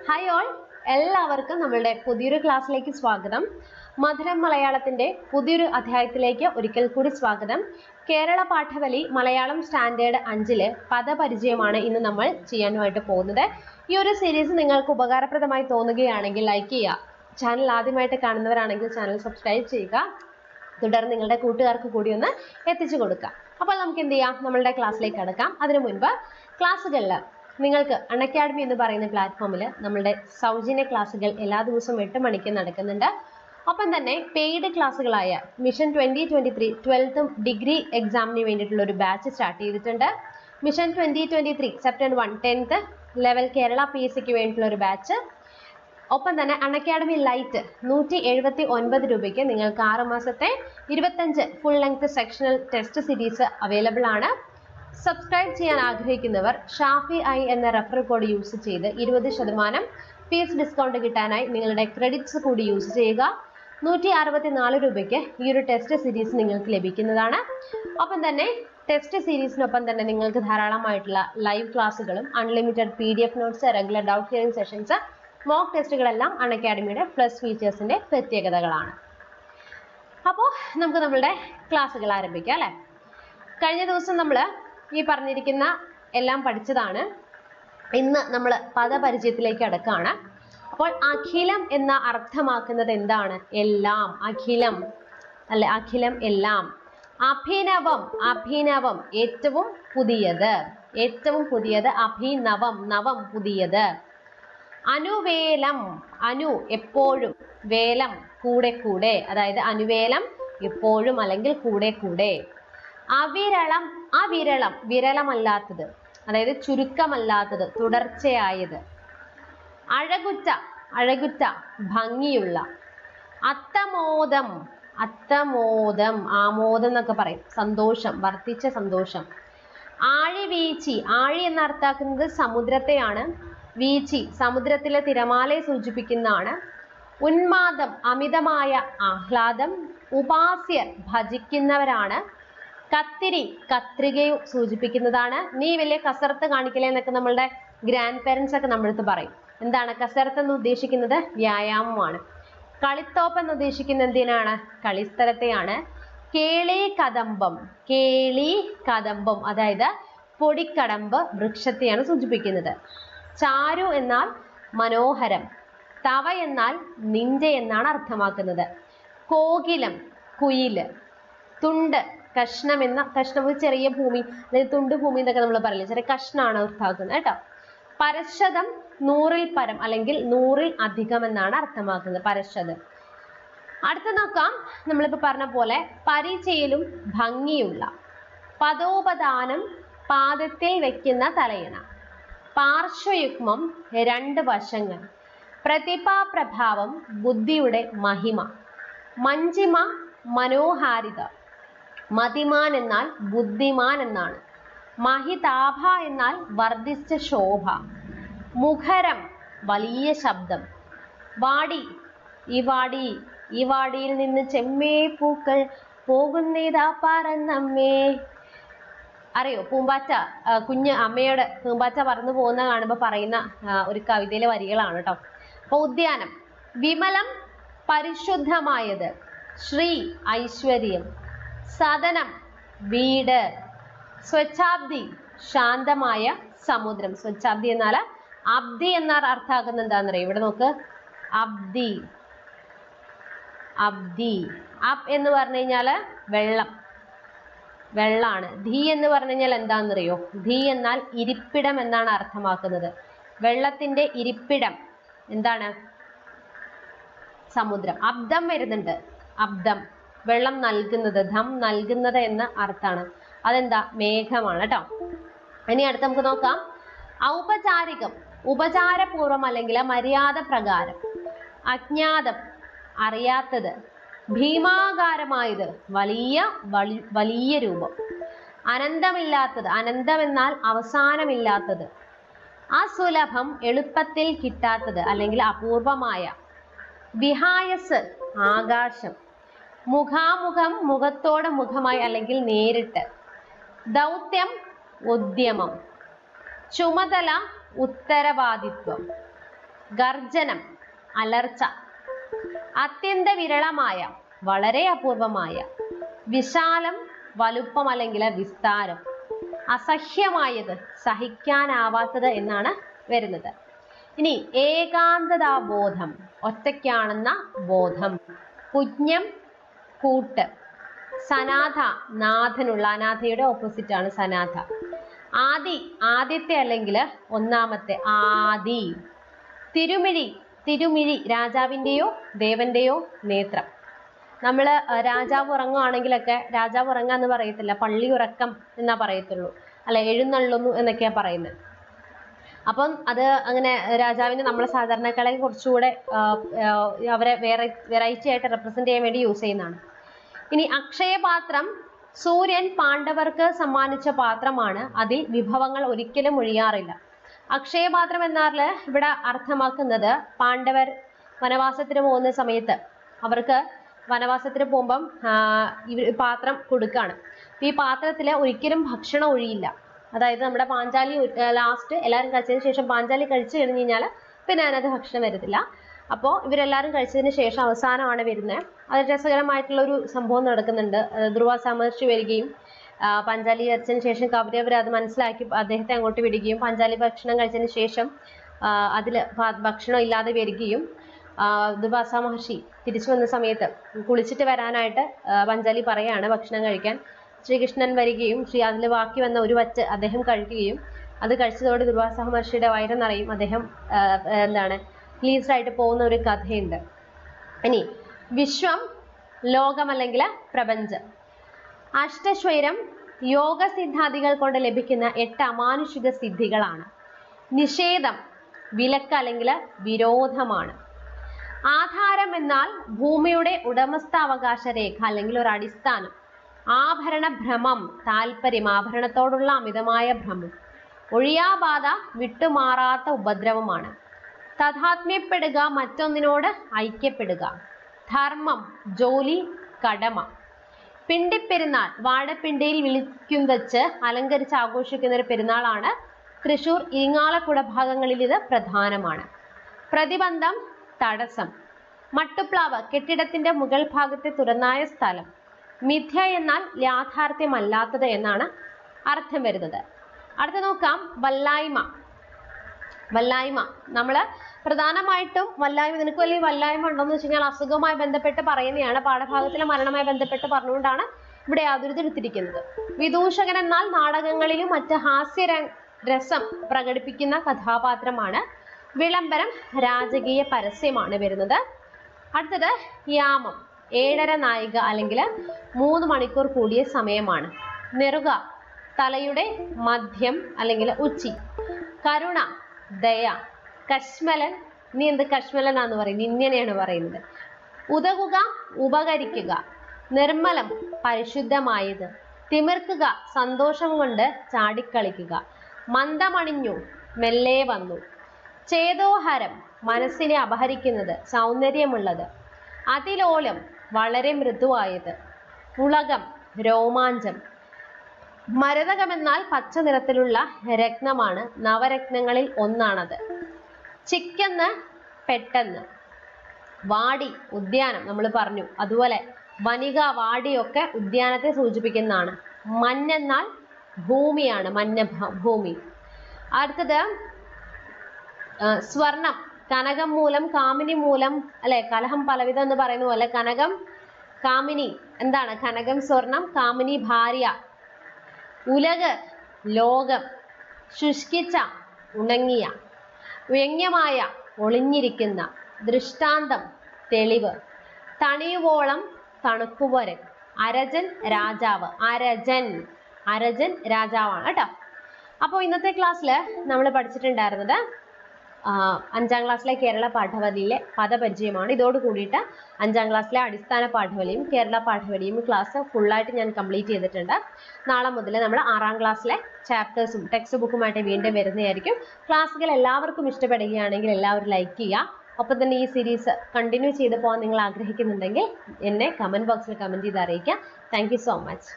Hi all, എല്ലാവർക്കും നമ്മളുടെ പുതിയൊരു ക്ലാസ്സിലേക്ക് സ്വാഗതം. മധുരം മലയാളത്തിന്റെ പുതിയൊരു അധ്യായത്തിലേക്ക് ഒരിക്കൽ കൂടി സ്വാഗതം. കേരള പാഠവലി മലയാളം സ്റ്റാൻഡേർഡ് 5 പദപരിചയമാണ് ഇന്ന് നമ്മൾ ചെയ്യാനുമായിട്ട് പോകുന്നത്. ഈ ഒരു സീരീസ് നിങ്ങൾക്ക് ഉപകാരപ്രദമായി തോന്നുകയാണെങ്കിൽ ലൈക്ക് ചെയ്യുക. ചാനൽ ആദ്യമായിട്ട് കാണുന്നവരാണെങ്കിൽ ചാനൽ സബ്സ്ക്രൈബ് ചെയ്യുക. തുടർന്ന് നിങ്ങളുടെ കൂട്ടുകാർക്ക് കൂടി ഒന്ന് എത്തിച്ചു കൊടുക്കുക. അപ്പോൾ നമുക്ക് എന്ത് ചെയ്യാം, നമ്മളുടെ ക്ലാസ്സിലേക്ക് കടക്കാം. അതിനു മുൻപ് ക്ലാസ്സുകളിൽ നിങ്ങൾക്ക് അൺഅക്കാഡമി എന്ന് പറയുന്ന പ്ലാറ്റ്ഫോമിൽ നമ്മളുടെ സൗജന്യ ക്ലാസ്സുകൾ എല്ലാ ദിവസവും 8 മണിക്ക് നടക്കുന്നുണ്ട്. ഒപ്പം തന്നെ പെയ്ഡ് ക്ലാസ്സുകളായ മിഷൻ 2023 12th ഡിഗ്രി എക്സാമിന് വേണ്ടിയിട്ടുള്ള ഒരു ബാച്ച് സ്റ്റാർട്ട് ചെയ്തിട്ടുണ്ട്. Mission 2023 September 1 10th level Kerala PSCക്ക് വേണ്ടിയിട്ടുള്ള ഒരു ബാച്ച്. ഒപ്പം തന്നെ അൺഅക്കാഡമി ലൈറ്റ് 179 രൂപയ്ക്ക് നിങ്ങൾക്ക് 6 മാസത്തെ 25 full length sectional test series available ആണ്. സബ്സ്ക്രൈബ് ചെയ്യാൻ ആഗ്രഹിക്കുന്നവർ ഷാഫി ഐ എന്ന റെഫറൽ കോഡ് യൂസ് ചെയ്ത് 20% ഫീസ് ഡിസ്കൗണ്ട് കിട്ടാനായി നിങ്ങളുടെ ക്രെഡിറ്റ്സ് കൂടി യൂസ് ചെയ്യുക. 164 രൂപയ്ക്ക് ഈ ഒരു ടെസ്റ്റ് സീരീസ് നിങ്ങൾക്ക് ലഭിക്കുന്നതാണ്. ഒപ്പം തന്നെ ടെസ്റ്റ് സീരീസിനൊപ്പം തന്നെ നിങ്ങൾക്ക് ധാരാളമായിട്ടുള്ള ലൈവ് ക്ലാസ്സുകളും unlimited PDF notes, regular doubt clearing sessions, mock ടെസ്റ്റുകളെല്ലാം അൺഅക്കാഡമിയുടെ പ്ലസ് ഫീച്ചേഴ്സിന്റെ പ്രത്യേകതകളാണ്. അപ്പോൾ നമുക്ക് നമ്മളുടെ ക്ലാസ്സുകൾ ആരംഭിക്കാം അല്ലേ. കഴിഞ്ഞ ദിവസം നമ്മൾ ഈ പറഞ്ഞിരിക്കുന്ന എല്ലാം പഠിച്ചതാണ്. ഇന്ന് നമ്മൾ പദപരിചയത്തിലേക്ക് കടക്കുകയാണ്. അപ്പോൾ അഖിലം എന്ന അർത്ഥമാക്കുന്നത് എന്താണ്? എല്ലാം, അഖിലം അല്ലെ, അഖിലം എല്ലാം. അഭിനവം, അഭിനവം ഏറ്റവും പുതിയത്, ഏറ്റവും പുതിയത്. അഭിനവം, നവം പുതിയത്. അനുവേലം, അനു എപ്പോഴും, വേലം കൂടെ കൂടെ, അതായത് അനുവേലം എപ്പോഴും അല്ലെങ്കിൽ കൂടെ കൂടെ. അവിരളം, അവിരളം വിരളമല്ലാത്തത്, അതായത് ചുരുക്കമല്ലാത്തത്, തുടർച്ചയായത്. അഴകുറ്റ, അഴകുറ്റ ഭംഗിയുള്ള. അത്തമോദം, അത്തമോദം ആമോദം എന്നൊക്കെ പറയും, സന്തോഷം, വർദ്ധിച്ച സന്തോഷം. ആഴിവീച്ചി, ആഴി എന്ന് അർത്ഥാക്കുന്നത് സമുദ്രത്തെയാണ്. വീച്ചി സമുദ്രത്തിലെ തിരമാലയെ സൂചിപ്പിക്കുന്നതാണ്. ഉന്മാദം അമിതമായ ആഹ്ലാദം. ഉപാസ്യർ ഭജിക്കുന്നവരാണ്. കത്തിരി കത്രികയും സൂചിപ്പിക്കുന്നതാണ്. നീ വലിയ കസർത്ത് കാണിക്കലേ എന്നൊക്കെ നമ്മളുടെ ഗ്രാൻഡ് പേരൻസ് ഒക്കെ നമ്മളടുത്ത് പറയും. എന്താണ് കസർത്ത് എന്ന് ഉദ്ദേശിക്കുന്നത്? വ്യായാമമാണ്. കളിത്തോപ്പ് എന്ന് ഉദ്ദേശിക്കുന്നത് എന്തിനാണ്? കളിസ്ഥലത്തെയാണ്. കേളി കദംബം, കേളി കദംബം അതായത് പൊടിക്കടമ്പ് വൃക്ഷത്തെയാണ് സൂചിപ്പിക്കുന്നത്. ചാരു എന്നാൽ മനോഹരം. തവ എന്നാൽ നിന്റെ എന്നാണ് അർത്ഥമാക്കുന്നത്. കോകിലം കുയില്. തുണ്ട് കഷ്ണം എന്ന, കഷ്ണം ഒരു ചെറിയ ഭൂമി, അതായത് തുണ്ട് ഭൂമി എന്നൊക്കെ നമ്മൾ പറയില്ലേ, ചെറിയ കഷ്ണമാണ് അർത്ഥമാക്കുന്നത് കേട്ടോ. പരശതം 100-ൽ പരം അല്ലെങ്കിൽ 100-ൽ അധികം എന്നാണ് അർത്ഥമാക്കുന്നത് പരശതം. അടുത്ത നോക്കാം. നമ്മളിപ്പോൾ പറഞ്ഞ പോലെ പരിചയിലും ഭംഗിയുള്ള. പദോപദാനം പാദത്തിൽ വെക്കുന്ന തലയിണ. പാർശ്വയുഗ്മം 2 വശങ്ങൾ. പ്രതിഭാപ്രഭാവം ബുദ്ധിയുടെ മഹിമ. മഞ്ജിമ മനോഹാരിത. മതിമാൻ എന്നാൽ ബുദ്ധിമാൻ എന്നാണ്. മഹിതാഭ എന്നാൽ വർദ്ധിച്ച ശോഭ. മുഖരം വലിയ ശബ്ദം. വാടി, ഈ വാടി, ഈ വാടിയിൽ നിന്ന് ചെമ്മേ പൂക്കൾ പോകുന്നേതാ പറന്നമ്മേ. അറിയോ പൂമ്പാറ്റ, കുഞ്ഞ് അമ്മയുടെ പൂമ്പാറ്റ പറന്നു പോകുന്ന കാണുമ്പോൾ പറയുന്ന ഒരു കവിതയിലെ വരികളാണ് കേട്ടോ. അപ്പൊ ഉദ്യാനം വിമലം പരിശുദ്ധമായത്. ശ്രീ ഐശ്വര്യം. സദനം വീട്. സ്വച്ഛാബ്ദി ശാന്തമായ സമുദ്രം. സ്വച്ഛാബ്ദി എന്നാൽ അബ്ദി എന്നാൽ അർത്ഥാക്കുന്നത് എന്താണെന്നറിയോ? ഇവിടെ നോക്ക്, അബ്ദി, അബ്ദി. അബ് എന്ന് പറഞ്ഞു കഴിഞ്ഞാൽ വെള്ളം, വെള്ളാണ്. ധി എന്ന് പറഞ്ഞു കഴിഞ്ഞാൽ എന്താണെന്നറിയോ? ധി എന്നാൽ ഇരിപ്പിടം എന്നാണ് അർത്ഥമാക്കുന്നത്. വെള്ളത്തിന്റെ ഇരിപ്പിടം എന്താണ്? സമുദ്രം. അബ്ദം വരുന്നുണ്ട്, അബ്ദം വെള്ളം നൽകുന്നത്, ധം നൽകുന്നത് എന്ന അർത്ഥമാണ്. അതെന്താ? മേഘമാണ് കേട്ടോ. ഇനി അടുത്ത് നമുക്ക് നോക്കാം. ഔപചാരികം ഉപചാരപൂർവം അല്ലെങ്കിൽ മര്യാദ പ്രകാരം. അജ്ഞാതം അറിയാത്തത്. ഭീമാകാരമായത് വലിയ, വലിയ രൂപം. അനന്തമില്ലാത്തത്, അനന്തം എന്നാൽ അവസാനമില്ലാത്തത്. അസുലഭം എളുപ്പത്തിൽ കിട്ടാത്തത് അല്ലെങ്കിൽ അപൂർവമായ. വിഹായസ് ആകാശം. മുഖാമുഖം മുഖത്തോട് മുഖമായി അല്ലെങ്കിൽ നേരിട്ട്. ദൗത്യം ഉദ്യമം. ചുമതല ഉത്തരവാദിത്വം. ഗർജനം അലർച്ച, അത്യന്ത വിരളമായ വളരെ അപൂർവമായ, വിശാലം വലുപ്പം അല്ലെങ്കിൽ വിസ്താരം, അസഹ്യമായത് സഹിക്കാനാവാത്തത് എന്നാണ് വരുന്നത്. ഇനി ഏകാന്തതാബോധം ഒറ്റയ്ക്കാണെന്ന ബോധം, കുഞ്ഞം കൂട്ട്, സനാഥ നാഥനുള്ള, അനാഥയുടെ ഓപ്പോസിറ്റ് ആണ് സനാഥ, ആദി ആദ്യത്തെ അല്ലെങ്കിൽ ഒന്നാമത്തെ ആദി, തിരുമിഴി തിരുമിഴി രാജാവിൻ്റെയോ ദേവന്റെയോ നേത്രം. നമ്മൾ രാജാവ് ഉറങ്ങുകയാണെങ്കിലൊക്കെ രാജാവ് ഉറങ്ങുക എന്ന് പറയത്തില്ല, പള്ളി ഉറക്കം എന്നാ പറയത്തുള്ളൂ, അല്ല എഴുന്നള്ളുന്നു എന്നൊക്കെയാ പറയുന്നത്. അപ്പം അത് അങ്ങനെ രാജാവിന് നമ്മൾ സാധാരണക്കാളെ കുറച്ചുകൂടെ അവരെ വെറൈറ്റി ആയിട്ട് റെപ്രസെന്റ് ചെയ്യാൻ വേണ്ടി യൂസ് ചെയ്യുന്നതാണ്. ഇനി അക്ഷയപാത്രം സൂര്യൻ പാണ്ഡവർക്ക് സമ്മാനിച്ച പാത്രമാണ്, അതിൽ വിഭവങ്ങൾ ഒരിക്കലും ഒഴിയാറില്ല. അക്ഷയപാത്രം എന്നാൽ ഇവിടെ അർത്ഥമാക്കുന്നത് പാണ്ഡവർ വനവാസത്തിന് പോകുന്ന സമയത്ത് അവർക്ക് വനവാസത്തിന് പോകുമ്പം പാത്രം കൊടുക്കുകയാണ്. ഈ പാത്രത്തിൽ ഒരിക്കലും ഭക്ഷണം ഒഴിയില്ല. അതായത് നമ്മുടെ പാഞ്ചാലി ലാസ്റ്റ് എല്ലാവരും കഴിച്ചതിന് ശേഷം പാഞ്ചാലി കഴിച്ചു കഴിഞ്ഞ് കഴിഞ്ഞാൽ പിന്നെ അതിനകത്ത് ഭക്ഷണം വരത്തില്ല. അപ്പോൾ ഇവരെല്ലാവരും കഴിച്ചതിന് ശേഷം അവസാനമാണ് വരുന്നത്. അത് രസകരമായിട്ടുള്ള ഒരു സംഭവം നടക്കുന്നുണ്ട്. ദുർവാസ മഹർഷി വരികയും പാഞ്ചാലി കഴിച്ചതിന് ശേഷം കൗരവർ അത് മനസ്സിലാക്കി അദ്ദേഹത്തെ അങ്ങോട്ട് വിടുകയും പാഞ്ചാലി ഭക്ഷണം കഴിച്ചതിന് ശേഷം അതിൽ ഭക്ഷണം ഇല്ലാതെ വരികയും ദുർവാസ മഹർഷി തിരിച്ചു വന്ന സമയത്ത് കുളിച്ചിട്ട് വരാനായിട്ട് പാഞ്ചാലി പറയാണ് ഭക്ഷണം കഴിക്കാൻ. ശ്രീകൃഷ്ണൻ വരികയും അതിൽ ബാക്കി വന്ന ഒരു വച്ച് അദ്ദേഹം കഴിക്കുകയും അത് കഴിച്ചതോടെ ദുർവാസ മഹർഷിയുടെ വയറ് നിറയും, അദ്ദേഹം പ്ലീസ്ഡ് ആയിട്ട് പോകുന്ന ഒരു കഥയുണ്ട്. ഇനി വിശ്വം ലോകം അല്ലെങ്കിൽ പ്രപഞ്ചം. അഷ്ടശ്വരം യോഗസിദ്ധാദികൾ കൊണ്ട് ലഭിക്കുന്ന 8 അമാനുഷിക സിദ്ധികളാണ്. നിഷേധം വിലക്ക് അല്ലെങ്കിൽ വിരോധമാണ്. ആധാരം എന്നാൽ ഭൂമിയുടെ ഉടമസ്ഥാവകാശ രേഖ അല്ലെങ്കിൽ ഒരു അടിസ്ഥാനം. ആഭരണ ഭ്രമം താല്പര്യം, ആഭരണത്തോടുള്ള അമിതമായ ഭ്രമം. ഒഴിയാബാധ വിട്ടുമാറാത്ത ഉപദ്രവമാണ്. തഥാത്മ്യപ്പെടുക മറ്റൊന്നിനോട് ഐക്യപ്പെടുക. ധർമ്മം ജോലി കടമ. പിണ്ടിപ്പെരുന്നാൾ വാഴപ്പിണ്ടിയിൽ വിളിക്കും വെച്ച് അലങ്കരിച്ച് ആഘോഷിക്കുന്ന ഒരു പെരുന്നാളാണ്. തൃശ്ശൂർ ഇരിങ്ങാലക്കുട ഭാഗങ്ങളിൽ ഇത് പ്രധാനമാണ്. പ്രതിബന്ധം തടസ്സം. മട്ടുപ്ലാവ് കെട്ടിടത്തിന്റെ മുകൾ ഭാഗത്തെ തുറന്നായ സ്ഥലം. മിഥ്യ എന്നാൽ യാഥാർത്ഥ്യമല്ലാത്തത് എന്നാണ് അർത്ഥം വരുന്നത്. അടുത്ത നോക്കാം വല്ലായ്മ. വല്ലായ്മ നമ്മൾ പ്രധാനമായിട്ടും വല്ലായ്മ, നിനക്ക് വലിയ വല്ലായ്മ ഉണ്ടോന്ന് വെച്ച് കഴിഞ്ഞാൽ അസുഖവുമായി ബന്ധപ്പെട്ട് പറയുന്നതാണ്. പാഠഭാഗത്തിലെ മരണവുമായി ബന്ധപ്പെട്ട് പറഞ്ഞുകൊണ്ടാണ് ഇവിടെ യാതൊരുതെടുത്തിരിക്കുന്നത്. വിദൂഷകൻ എന്നാൽ നാടകങ്ങളിലും മറ്റ് രസം പ്രകടിപ്പിക്കുന്ന കഥാപാത്രമാണ്. വിളംബരം രാജകീയ പരസ്യമാണ് വരുന്നത്. അടുത്തത് യാമം 7:30 നാഴിക അല്ലെങ്കിൽ 3 മണിക്കൂർ കൂടിയ സമയമാണ്. നെറുക തലയുടെ മധ്യം അല്ലെങ്കിൽ ഉച്ചി. കരുണ ദയ. കശ്മലൻ, നീ എന്ത് കശ്മലനാന്ന് പറയുന്നത്, ഇങ്ങനെയാണ് പറയുന്നത്. ഉതകുക ഉപകരിക്കുക. നിർമ്മലം പരിശുദ്ധമായത്. തിമിർക്കുക സന്തോഷം കൊണ്ട് ചാടിക്കളിക്കുക. മന്ദമണിഞ്ഞു മെല്ലെ വന്നു. ചേതോഹരം മനസ്സിനെ അപഹരിക്കുന്നത്, സൗന്ദര്യമുള്ളത്. അതിലോലം വളരെ മൃദുവായത്. പുളകം രോമാഞ്ചം. മരതകമെന്നാൽ പച്ച നിറത്തിലുള്ള രത്നമാണ്, നവരത്നങ്ങളിൽ ഒന്നാണത്. ചിക്കെന്ന് പെട്ടെന്ന്. വാടി ഉദ്യാനം നമ്മൾ പറഞ്ഞു, അതുപോലെ വനിക വാടിയൊക്കെ ഉദ്യാനത്തെ സൂചിപ്പിക്കുന്നതാണ്. മഞ്ഞെന്നാൽ ഭൂമിയാണ്, മഞ്ഞ ഭൂമി. അടുത്തത് സ്വർണം കനകം മൂലം കാമിനി മൂലം അല്ലെ, കലഹം പലവിധം എന്ന് പറയുന്ന പോലെ കനകം കാമിനി എന്താണ്, കനകം സ്വർണം, കാമിനി ഭാര്യ. ഉലക് ലോകം. ശുഷ്കിച്ച ഉണങ്ങിയ. വ്യംഗ്യമായ ഒളിഞ്ഞിരിക്കുന്ന. ദൃഷ്ടാന്തം തെളിവ്. തണിയുവോളം തണുക്കുവരൻ. അരജൻ രാജാവ്. അരജൻ രാജാവാണ് കേട്ടോ. അപ്പോൾ ഇന്നത്തെ ക്ലാസ്സിൽ നമ്മൾ പഠിച്ചിട്ടുണ്ടായിരുന്നത് 5ാം ക്ലാസ്സിലെ കേരള പാഠവലിയിലെ പദപരിചയമാണ്. ഇതോട് കൂടിയിട്ട് 5ാം ക്ലാസ്സിലെ അടിസ്ഥാന പാഠവലിയും കേരള പാഠവലിയും ക്ലാസ് ഫുള്ളായിട്ട് ഞാൻ കംപ്ലീറ്റ് ചെയ്തിട്ടുണ്ട്. നാളെ മുതൽ നമ്മൾ 6ാം ക്ലാസ്സിലെ ചാപ്റ്റേഴ്സും ടെക്സ്റ്റ് ബുക്കുമായിട്ട് വീണ്ടും വരുന്നതായിരിക്കും. ക്ലാസ്സുകൾ എല്ലാവർക്കും ഇഷ്ടപ്പെടുകയാണെങ്കിൽ എല്ലാവരും ലൈക്ക് ചെയ്യുക. ഒപ്പം തന്നെ ഈ സീരീസ് കണ്ടിന്യൂ ചെയ്ത് പോകാൻ നിങ്ങൾ ആഗ്രഹിക്കുന്നുണ്ടെങ്കിൽ എന്നെ കമൻറ്റ് ബോക്സിൽ കമൻറ്റ് ചെയ്ത് അറിയിക്കുക. Thank you so much.